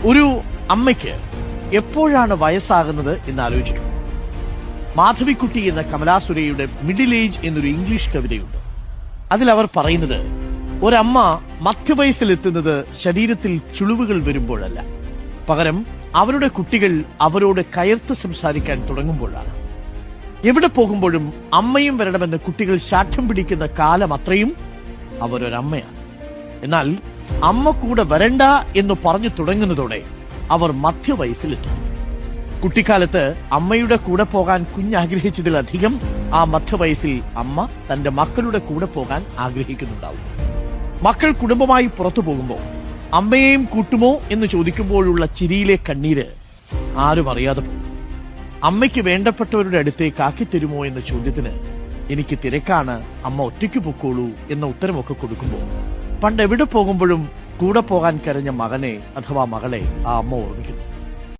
ഒരു അമ്മയ്ക്ക് എപ്പോഴാണ് വയസ്സാകുന്നത് എന്ന് ആലോചിക്കും. മാധവിക്കുട്ടി എന്ന കമലാസുരയുടെ മിഡിൽ ഏജ് എന്നൊരു ഇംഗ്ലീഷ് കവിതയുണ്ട്. അതിലവർ പറയുന്നത്, ഒരമ്മ മധ്യവയസ്സിലെത്തുന്നത് ശരീരത്തിൽ ചുളിവുകൾ വരുമ്പോഴല്ല, പകരം അവരുടെ കുട്ടികൾ അവരോട് കയർത്ത് സംസാരിക്കാൻ തുടങ്ങുമ്പോഴാണ്. എവിടെ പോകുമ്പോഴും അമ്മയും വരണമെന്ന് കുട്ടികൾ ശാഠ്യം പിടിക്കുന്ന കാലം അത്രയും അവരൊരമ്മയാണ്. എന്നാൽ അമ്മ കൂടെ വരണ്ട എന്ന് പറഞ്ഞു തുടങ്ങുന്നതോടെ അവർ മധ്യവയസ്സിലെത്തും. കുട്ടിക്കാലത്ത് അമ്മയുടെ കൂടെ പോകാൻ കുഞ്ഞാഗ്രഹിച്ചതിലധികം ആ മധ്യവയസ്സിൽ അമ്മ തന്റെ മക്കളുടെ കൂടെ പോകാൻ ആഗ്രഹിക്കുന്നുണ്ടാവും. മക്കൾ കുടുംബമായി പുറത്തു പോകുമ്പോൾ അമ്മയെയും കൂട്ടുമോ എന്ന് ചോദിക്കുമ്പോഴുള്ള ചിരിയിലെ കണ്ണീര് ആരും അറിയാതെ പോകും. അമ്മയ്ക്ക് വേണ്ടപ്പെട്ടവരുടെ അടുത്തേക്ക് ആക്കിത്തരുമോ എന്ന ചോദ്യത്തിന് എനിക്ക് തിരക്കാണ്, അമ്മ ഒറ്റയ്ക്ക് പൊക്കോളൂ എന്ന ഉത്തരമൊക്കെ കൊടുക്കുമ്പോൾ പണ്ട് എവിടെ പോകുമ്പോഴും കൂടെ പോകാൻ കരഞ്ഞ മകനെ അഥവാ മകളെ ആ അമ്മ ഓർമ്മിക്കുന്നു.